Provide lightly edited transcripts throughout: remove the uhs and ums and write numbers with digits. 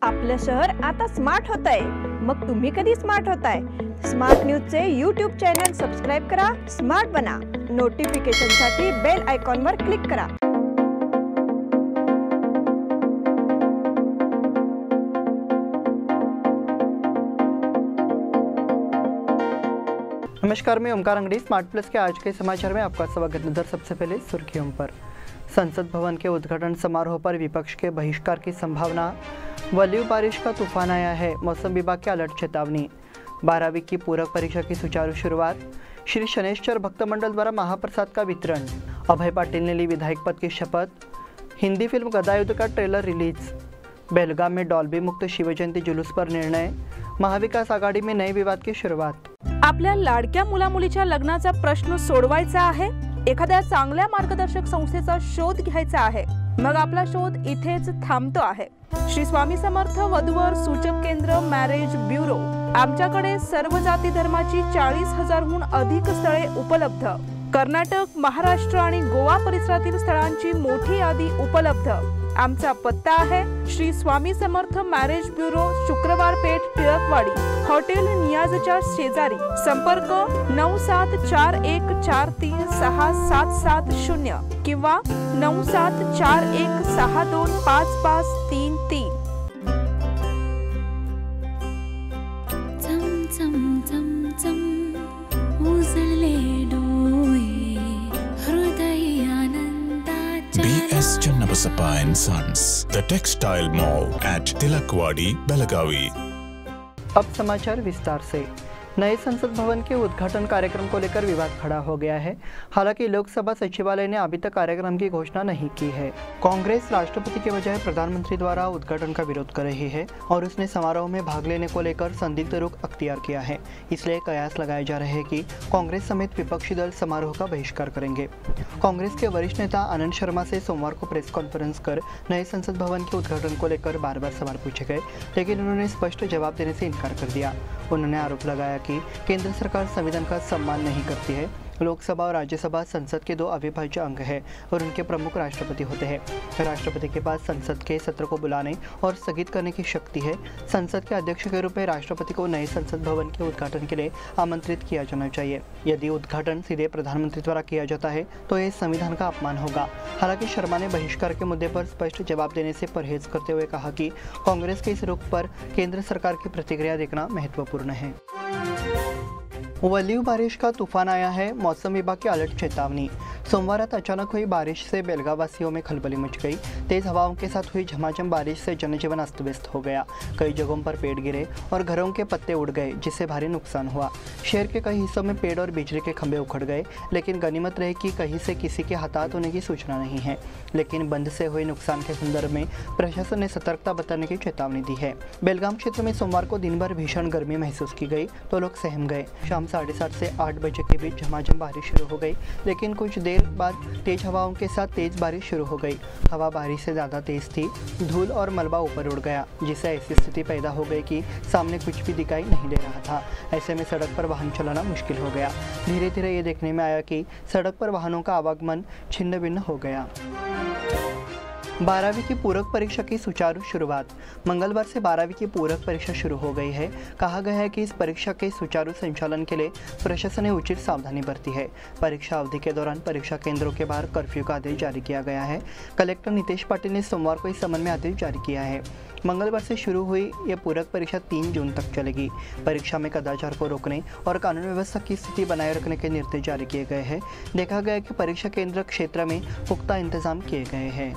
आपलं शहर आता स्मार्ट होत आहे। मग तुम्ही कधी स्मार्ट होताय? स्मार्ट न्यूजचे यूट्यूब चॅनल सबस्क्राइब करा, स्मार्ट बना। नोटिफिकेशनसाठी बेल आयकॉनवर क्लिक करा। नमस्कार, मैं ओमकार अंगड़ी। स्मार्ट प्लस के आज के समाचार में आपका स्वागत। नजर सबसे पहले सुर्खियों पर। संसद भवन के उद्घाटन समारोह पर विपक्ष के बहिष्कार की संभावना। वलीव बारिश का तूफान आया है, मौसम विभाग की अलर्ट चेतावनी। 12वीं की पूरक परीक्षा की सुचारू शुरुआत। श्री शनैश्चर भक्त मंडल द्वारा महाप्रसाद का वितरण। अभय पाटिल ने ली विधायक पद की शपथ। हिंदी फिल्म गदायुद्ध का ट्रेलर रिलीज। बेलगाम में डॉल्बी मुक्त शिवजयंती जुलूस पर निर्णय। महाविकास आघाडी में नए विवाद की शुरुआत। आपल्या लाडक्या मुलामुलीच्या लग्नाचा प्रश्न सोडवायचा आहे? एखाद्या चांगल्या मार्गदर्शक संस्थेचा शोध घ्यायचा आहे? मग आपला शोध इथेच थांबतो आहे। श्री स्वामी समर्थ वधूवर सूचक केंद्र मॅरेज ब्युरो। आमच्याकडे सर्व जाती धर्माची 40,000हून अधिक स्थळे उपलब्ध। कर्नाटक, महाराष्ट्र आणि गोवा परिसरातील स्थळांची मोठी यादी उपलब्ध। आमचा पत्ता आहे श्री स्वामी समर्थ मॅरेज ब्युरो, शुक्रवार पेठ, टिळकवाडी, हॉटेल नियाजच्या शेजारी। संपर्क 9741436770 किंवा 9741625533। BS Channabasappa and Sons, the textile mall at Tilakwadi, Belagavi। अब समाचार विस्तार से। नए संसद भवन के उद्घाटन कार्यक्रम को लेकर विवाद खड़ा हो गया है। हालांकि लोकसभा सचिवालय ने अभी तक कार्यक्रम की घोषणा नहीं की है। कांग्रेस राष्ट्रपति के बजाय प्रधानमंत्री द्वारा उद्घाटन का विरोध कर रही है और उसने समारोह में भाग लेने को लेकर संदिग्ध रुख अख्तियार किया है। इसलिए कयास लगाए जा रहे हैं कि कांग्रेस समेत विपक्षी दल समारोह का बहिष्कार करेंगे। कांग्रेस के वरिष्ठ नेता आनंद शर्मा से सोमवार को प्रेस कॉन्फ्रेंस कर नए संसद भवन के उद्घाटन को लेकर बार बार सवाल पूछे गए, लेकिन उन्होंने स्पष्ट जवाब देने से इनकार कर दिया। उन्होंने आरोप लगाया कि केंद्र सरकार संविधान का सम्मान नहीं करती है। लोकसभा और राज्यसभा संसद के दो अविभाज्य अंग हैं और उनके प्रमुख राष्ट्रपति होते हैं। राष्ट्रपति के पास संसद के सत्र को बुलाने और स्थगित करने की शक्ति है। संसद के अध्यक्ष के रूप में राष्ट्रपति को नए संसद भवन के उद्घाटन के लिए आमंत्रित किया जाना चाहिए। यदि उद्घाटन सीधे प्रधानमंत्री द्वारा किया जाता है तो ये संविधान का अपमान होगा। हालांकि शर्मा ने बहिष्कार के मुद्दे पर स्पष्ट जवाब देने से परहेज करते हुए कहा कि कांग्रेस के इस रुख पर केंद्र सरकार की प्रतिक्रिया देखना महत्वपूर्ण है। वलीव बारिश का तूफान आया है, मौसम विभाग की अलर्ट चेतावनी। सोमवार रात अचानक हुई बारिश से बेलगाव वासियों में खलबली मच गई। तेज हवाओं के साथ हुई झमाझम बारिश से जनजीवन अस्त व्यस्त हो गया। कई जगहों पर पेड़ गिरे और घरों के पत्ते उड़ गए, जिससे भारी नुकसान हुआ। शहर के कई हिस्सों में पेड़ और बिजली के खंभे उखड़ गए, लेकिन गनीमत रही कि कहीं से किसी के हताहत होने की सूचना नहीं है। लेकिन बंद से हुए नुकसान के संदर्भ में प्रशासन ने सतर्कता बरतने की चेतावनी दी है। बेलगाम क्षेत्र में सोमवार को दिन भर भीषण गर्मी महसूस की गई तो लोग सहम गए। शाम 7:30 से 8 बजे के बीच झमाझम बारिश शुरू हो गई, लेकिन कुछ देर बाद तेज हवाओं के साथ तेज बारिश शुरू हो गई। हवा बारिश से ज़्यादा तेज थी, धूल और मलबा ऊपर उड़ गया, जिससे ऐसी स्थिति पैदा हो गई कि सामने कुछ भी दिखाई नहीं दे रहा था। ऐसे में सड़क पर वाहन चलाना मुश्किल हो गया। धीरे धीरे ये देखने में आया कि सड़क पर वाहनों का आवागमन छिन्न भिन्न हो गया। 12वीं की पूरक परीक्षा की सुचारू शुरुआत। मंगलवार से 12वीं की पूरक परीक्षा शुरू हो गई है। कहा गया है कि इस परीक्षा के सुचारू संचालन के लिए प्रशासन ने उचित सावधानी बरती है। परीक्षा अवधि के दौरान परीक्षा केंद्रों के बाहर कर्फ्यू का आदेश जारी किया गया है। कलेक्टर नितेश पाटिल ने सोमवार को इस संबंध में आदेश जारी किया है। मंगलवार से शुरू हुई यह पूरक परीक्षा 3 जून तक चलेगी। परीक्षा में कदाचार को रोकने और कानून व्यवस्था की स्थिति बनाए रखने के निर्देश जारी किए गए हैं। देखा गया कि परीक्षा केंद्र क्षेत्र में पुख्ता इंतजाम किए गए हैं।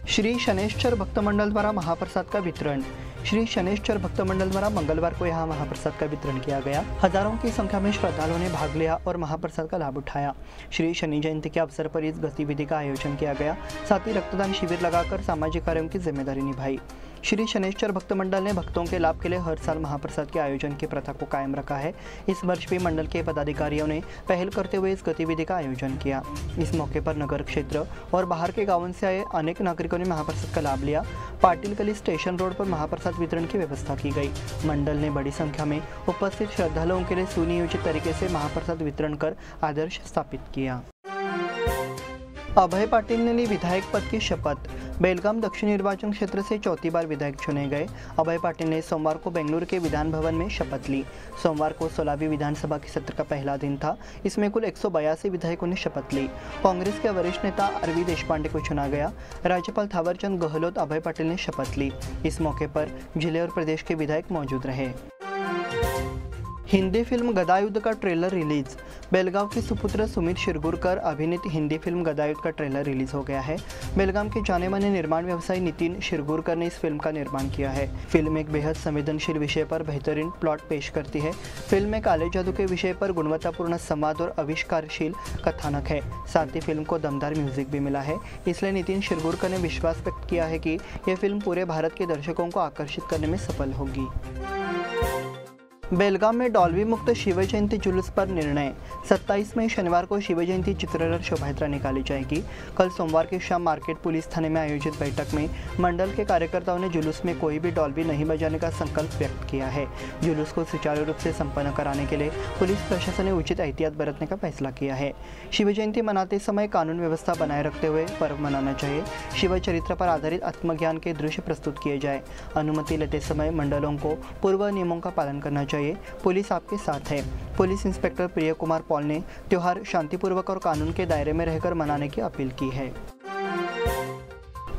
श्री शनैश्चर भक्त मंडल द्वारा महाप्रसाद का वितरण। श्री शनैश्चर भक्त मंडल द्वारा मंगलवार को यहाँ महाप्रसाद का वितरण किया गया। हजारों की संख्या में श्रद्धालुओं ने भाग लिया और महाप्रसाद का लाभ उठाया। श्री शनि जयंती के अवसर पर इस गतिविधि का आयोजन किया गया। साथ ही रक्तदान शिविर लगाकर सामाजिक कार्यों की जिम्मेदारी निभाई। श्री शनैश्चर भक्त मंडल ने भक्तों के लाभ के लिए हर साल महाप्रसाद के आयोजन की प्रथा को कायम रखा है। इस वर्ष भी मंडल के पदाधिकारियों ने पहल करते हुए इस गतिविधि का आयोजन किया। इस मौके पर नगर क्षेत्र और बाहर के गांवों से आए अनेक नागरिकों ने महाप्रसाद का लाभ लिया। पाटिल गली स्टेशन रोड पर महाप्रसाद वितरण की व्यवस्था की गई। मंडल ने बड़ी संख्या में उपस्थित श्रद्धालुओं के लिए सुनियोजित तरीके से महाप्रसाद वितरण कर आदर्श स्थापित किया। अभय पाटिल ने ली विधायक पद की शपथ। बेलगाम दक्षिण निर्वाचन क्षेत्र से चौथी बार विधायक चुने गए अभय पाटिल ने सोमवार को बेंगलुरु के विधान भवन में शपथ ली। सोमवार को 16वीं विधानसभा के सत्र का पहला दिन था। इसमें कुल 182 विधायकों ने शपथ ली। कांग्रेस के वरिष्ठ नेता आरवी देशपांडे को चुना गया। राज्यपाल थावरचंद गहलोत अभय पाटिल ने शपथ ली। इस मौके पर जिले और प्रदेश के विधायक मौजूद रहे। हिंदी फिल्म गदायुद्ध का ट्रेलर रिलीज। बेलगाम के सुपुत्र सुमित शिरगुरकर अभिनीत हिंदी फिल्म गदायुद्ध का ट्रेलर रिलीज हो गया है। बेलगाम के जाने माने निर्माण व्यवसायी नितिन शिरगुरकर ने इस फिल्म का निर्माण किया है। फिल्म एक बेहद संवेदनशील विषय पर बेहतरीन प्लॉट पेश करती है। फिल्म में काले जादू के विषय पर गुणवत्तापूर्ण संवाद और आविष्कारशील कथानक है। साथ ही फिल्म को दमदार म्यूजिक भी मिला है। इसलिए नितिन शिरगुरकर ने विश्वास व्यक्त किया है कि यह फिल्म पूरे भारत के दर्शकों को आकर्षित करने में सफल होगी। बेलगाम में डॉल्बी मुक्त शिव जयंती जुलूस पर निर्णय। 27 मई शनिवार को शिव जयंती चित्ररथ शोभायात्रा निकाली जाएगी। कल सोमवार की शाम मार्केट पुलिस थाने में आयोजित बैठक में मंडल के कार्यकर्ताओं ने जुलूस में कोई भी डॉल्बी नहीं बजाने का संकल्प व्यक्त किया है। जुलूस को सुचारू रूप से संपन्न कराने के लिए पुलिस प्रशासन ने उचित एहतियात बरतने का फैसला किया है। शिव जयंती मनाते समय कानून व्यवस्था बनाए रखते हुए पर्व मनाना चाहिए। शिव चरित्र पर आधारित आत्मज्ञान के दृश्य प्रस्तुत किए जाए। अनुमति लेते समय मंडलों को पूर्व नियमों का पालन करना चाहिए। पुलिस आपके साथ है। पुलिस इंस्पेक्टर प्रिय कुमार पॉल ने त्योहार शांतिपूर्वक और कानून के दायरे में रहकर मनाने की अपील की है।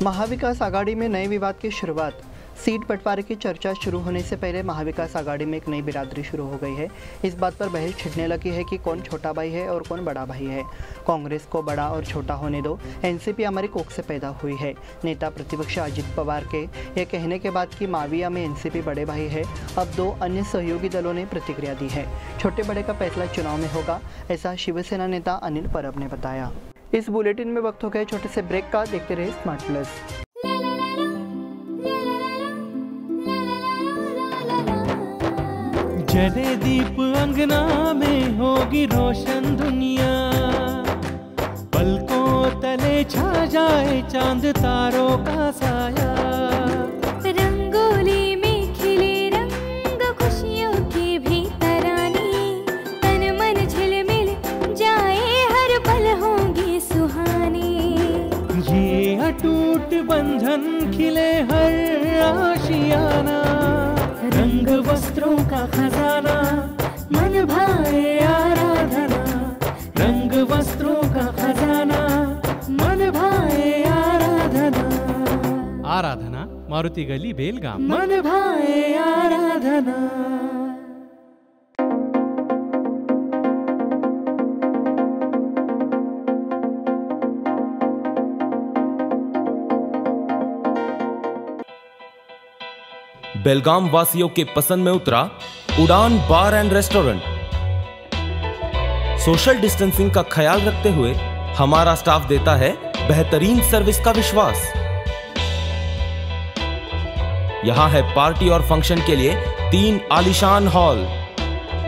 महाविकास आघाड़ी में नए विवाद की शुरुआत। सीट बंटवारे की चर्चा शुरू होने से पहले महाविकास आघाड़ी में एक नई बिरादरी शुरू हो गई है। इस बात पर बहस छिड़ने लगी है कि कौन छोटा भाई है और कौन बड़ा भाई है। कांग्रेस को बड़ा और छोटा होने दो, एनसीपी हमारी कोख से पैदा हुई है। नेता प्रतिपक्ष अजित पवार के ये कहने के बाद कि माविया में एनसीपी बड़े भाई है, अब दो अन्य सहयोगी दलों ने प्रतिक्रिया दी है। छोटे बड़े का फैसला चुनाव में होगा, ऐसा शिवसेना नेता अनिल परब ने बताया। इस बुलेटिन में वक्त हो गया छोटे से ब्रेक का। देखते रहे स्मार्ट प्लस। जले दीप अंगना में होगी रोशन दुनिया, पलकों तले छा जाए चांद तारों का साया। रंगोली में खिले रंग खुशियों के भी तराने, तन मन झिलमिल जाए हर पल होंगे सुहाने। ये अटूट बंधन खिले हर आशियाना, रंग वस्त्रों का खजाना मन भाए आराधना। रंग वस्त्रों का खजाना मन भाए आराधना। आराधना मारुति गली बेलगाम। मन भाए आराधना। बेलगाम वासियों के पसंद में उतरा उड़ान बार एंड रेस्टोरेंट। सोशल डिस्टेंसिंग का ख्याल रखते हुए हमारा स्टाफ देता है बेहतरीन सर्विस का विश्वास। यहां है पार्टी और फंक्शन के लिए 3 आलीशान हॉल,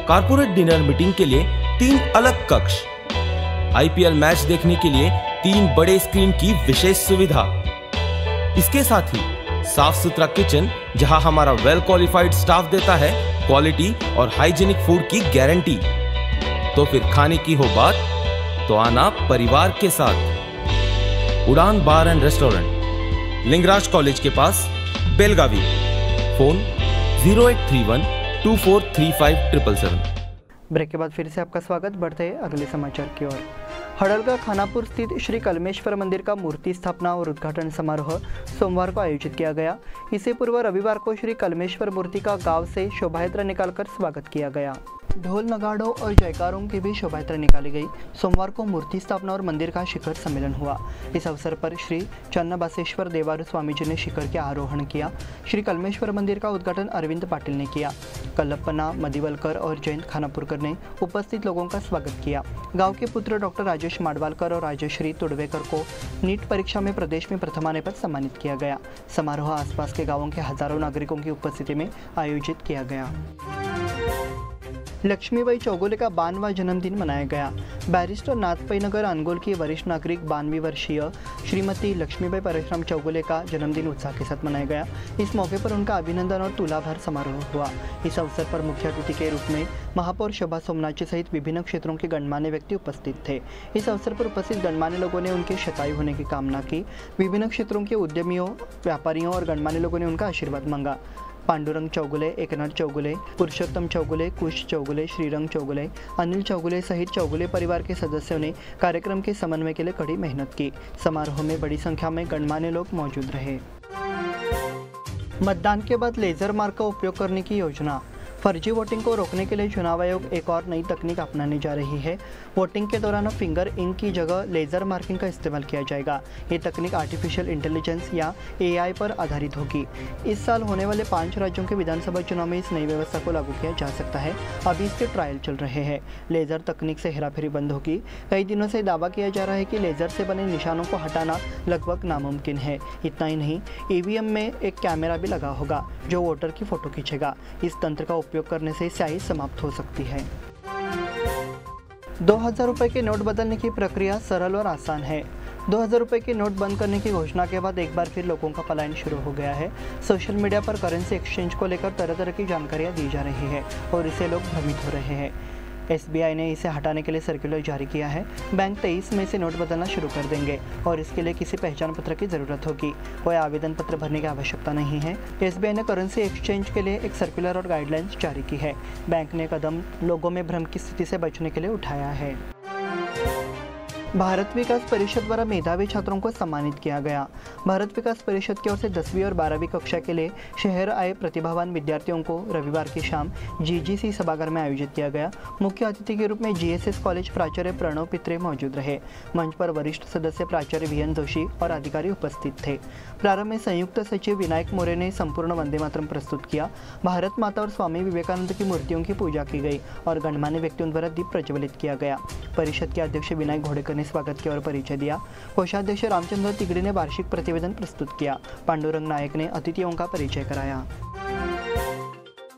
कारपोरेट डिनर मीटिंग के लिए 3 अलग कक्ष, आईपीएल मैच देखने के लिए 3 बड़े स्क्रीन की विशेष सुविधा। इसके साथ ही साफ सुथरा किचन, जहां हमारा वेल क्वालिफाइड स्टाफ देता है क्वालिटी और हाइजीनिक फूड की गारंटी। तो फिर खाने की हो बात तो आना परिवार के साथ। उड़ान बार एंड रेस्टोरेंट, लिंगराज कॉलेज के पास, बेलगावी। फोन 0831 2435 777। ब्रेक के बाद फिर से आपका स्वागत। बढ़ते हैं अगले समाचार की ओर। हड़लगा खानापुर स्थित श्री कलमेश्वर मंदिर का मूर्ति स्थापना और उद्घाटन समारोह सोमवार को आयोजित किया गया। इससे पूर्व रविवार को श्री कलमेश्वर मूर्ति का गांव से शोभायात्रा निकालकर स्वागत किया गया। ढोल नगाड़ों और जयकारों की भी शोभायात्रा निकाली गई। सोमवार को मूर्ति स्थापना और मंदिर का शिखर सम्मेलन हुआ। इस अवसर पर श्री चन्नबासेश्वर देवारू स्वामी जी ने शिखर के आरोहण किया। श्री कलमेश्वर मंदिर का उद्घाटन अरविंद पाटिल ने किया। कल्लप्पना मदिवलकर और जयंत खानापुरकर ने उपस्थित लोगों का स्वागत किया। गांव के पुत्र डॉक्टर राजेश माडवालकर और राजश्री तुड़वेकर को नीट परीक्षा में प्रदेश में प्रथम आने पर सम्मानित किया गया। समारोह आसपास के गाँवों के हजारों नागरिकों की उपस्थिति में आयोजित किया गया। लक्ष्मीबाई चौगुले का 52वां जन्मदिन मनाया गया। बैरिस्टर नाथपई नगर अनगोल की वरिष्ठ नागरिक 92 वर्षीय श्रीमती लक्ष्मीबाई परशुराम चौगुले का जन्मदिन उत्साह के साथ मनाया गया। इस मौके पर उनका अभिनंदन और तुलाभार समारोह हुआ। इस अवसर पर मुख्य अतिथि के रूप में महापौर शोभा सोमनाची सहित विभिन्न क्षेत्रों के गणमान्य व्यक्ति उपस्थित थे। इस अवसर पर उपस्थित गणमान्य लोगों ने उनके शतायु होने की कामना की। विभिन्न क्षेत्रों के उद्यमियों, व्यापारियों और गणमान्य लोगों ने उनका आशीर्वाद मांगा। पांडुरंग चौगुले, एकनाथ चौगुले, पुरुषोत्तम चौगुले, कुश चौगुले, श्रीरंग चौगुले, अनिल चौगुले सहित चौगुले परिवार के सदस्यों ने कार्यक्रम के समन्वय के लिए कड़ी मेहनत की। समारोह में बड़ी संख्या में गणमान्य लोग मौजूद रहे। मतदान के बाद लेजर मार्क का उपयोग करने की योजना। फर्जी वोटिंग को रोकने के लिए चुनाव आयोग एक और नई तकनीक अपनाने जा रही है। वोटिंग के दौरान फिंगर इंक की जगह लेजर मार्किंग का इस्तेमाल किया जाएगा। ये तकनीक आर्टिफिशियल इंटेलिजेंस या AI पर आधारित होगी। इस साल होने वाले 5 राज्यों के विधानसभा चुनाव में इस नई व्यवस्था को लागू किया जा सकता है। अभी इसके ट्रायल चल रहे हैं। लेजर तकनीक से हेराफेरी बंद होगी। कई दिनों से दावा किया जा रहा है कि लेजर से बने निशानों को हटाना लगभग नामुमकिन है। इतना ही नहीं, EVM में एक कैमरा भी लगा होगा जो वोटर की फोटो खींचेगा। इस तंत्र का उपयोग करने से स्याही समाप्त हो सकती है। 2000 रुपये के नोट बदलने की प्रक्रिया सरल और आसान है। 2000 रुपये के नोट बंद करने की घोषणा के बाद एक बार फिर लोगों का पलायन शुरू हो गया है। सोशल मीडिया पर करेंसी एक्सचेंज को लेकर तरह तरह की जानकारियां दी जा रही है और इससे लोग भ्रमित हो रहे हैं। SBI ने इसे हटाने के लिए सर्कुलर जारी किया है। बैंक 23 मई से नोट बदलना शुरू कर देंगे और इसके लिए किसी पहचान पत्र की ज़रूरत होगी। कोई आवेदन पत्र भरने की आवश्यकता नहीं है। SBI ने करेंसी एक्सचेंज के लिए एक सर्कुलर और गाइडलाइंस जारी की है। बैंक ने कदम लोगों में भ्रम की स्थिति से बचने के लिए उठाया है। भारत विकास परिषद द्वारा मेधावी छात्रों को सम्मानित किया गया। भारत विकास परिषद की ओर से 10वीं और 12वीं कक्षा के लिए शहर आए प्रतिभावान विद्यार्थियों को रविवार की शाम GGC सभागार में आयोजित किया गया। मुख्य अतिथि के रूप में GSS कॉलेज प्राचार्य प्रणव पित्रे मौजूद रहे। मंच पर वरिष्ठ सदस्य प्राचार्य VN जोशी और अधिकारी उपस्थित थे। प्रारंभ में संयुक्त सचिव विनायक मोरे ने संपूर्ण वंदे मातरम प्रस्तुत किया। भारत माता और स्वामी विवेकानंद की मूर्तियों की पूजा की गई और गणमान्य व्यक्तियों द्वारा दीप प्रज्वलित किया गया। परिषद के अध्यक्ष विनायक घोड़ेकर ने स्वागत किया और परिचय दिया। कोषाध्यक्ष रामचंद्र तिगड़ी ने वार्षिक प्रतिवेदन प्रस्तुत किया। पांडुरंग नायक ने अतिथियों का परिचय कराया।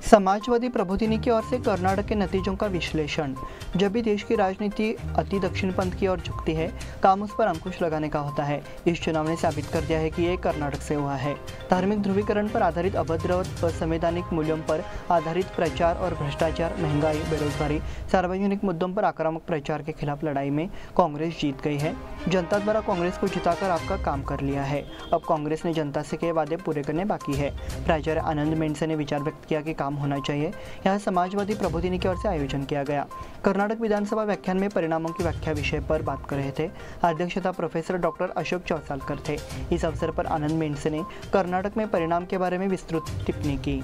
समाजवादी प्रबोधिनी की ओर से कर्नाटक के नतीजों का विश्लेषण। जब भी देश की राजनीति अति दक्षिणपंथ की ओर झुकती है, काम उस पर अंकुश लगाने का होता है। इस चुनाव ने साबित कर दिया है कि ये कर्नाटक से हुआ है। धार्मिक ध्रुवीकरण पर आधारित अभद्र और असंवैधानिक मूल्यों पर आधारित प्रचार और भ्रष्टाचार, महंगाई, बेरोजगारी, सार्वजनिक मुद्दों पर आक्रामक प्रचार के खिलाफ लड़ाई में कांग्रेस जीत गई है। जनता द्वारा कांग्रेस को जिताकर आपका काम कर लिया है। अब कांग्रेस ने जनता से किए वादे पूरे करने बाकी है। प्राचार्य आनंद मेंडसे ने विचार व्यक्त किया कि काम होना चाहिए। यह समाजवादी प्रबोधिनी की ओर से आयोजन किया गया। कर्नाटक विधानसभा व्याख्यान में परिणामों की व्याख्या विषय पर बात कर रहे थे। अध्यक्षता प्रोफेसर डॉक्टर अशोक चौसालकर थे। इस अवसर पर आनंद मेंडसे ने कर्नाटक में परिणाम के बारे में विस्तृत टिप्पणी की।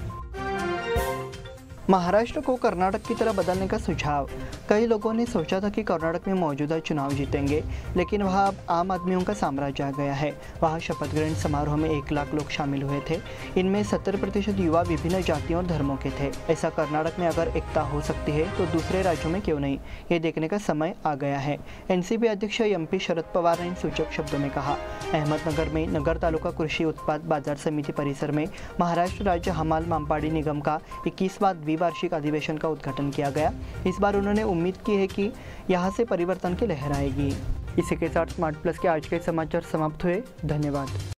महाराष्ट्र को कर्नाटक की तरह बदलने का सुझाव। कई लोगों ने सोचा था कि कर्नाटक में मौजूदा चुनाव जीतेंगे, लेकिन वहां अब आम आदमियों का साम्राज्य आ गया है। वहां शपथ ग्रहण समारोह में 1 लाख लोग शामिल हुए थे। इनमें 70% युवा विभिन्न जातियों और धर्मों के थे। ऐसा कर्नाटक में अगर एकता हो सकती है तो दूसरे राज्यों में क्यों नहीं, ये देखने का समय आ गया है। NCP अध्यक्ष MP शरद पवार ने इन सूचक शब्दों में कहा। अहमदनगर में नगर तालुका कृषि उत्पाद बाजार समिति परिसर में महाराष्ट्र राज्य हमाल मामपाड़ी निगम का 21वां द्विवार्षिक अधिवेशन का उद्घाटन किया गया। इस बार उन्होंने उम्मीद की है कि यहाँ से परिवर्तन की लहर आएगी। इसी के साथ स्मार्ट प्लस के आज के समाचार समाप्त हुए। धन्यवाद।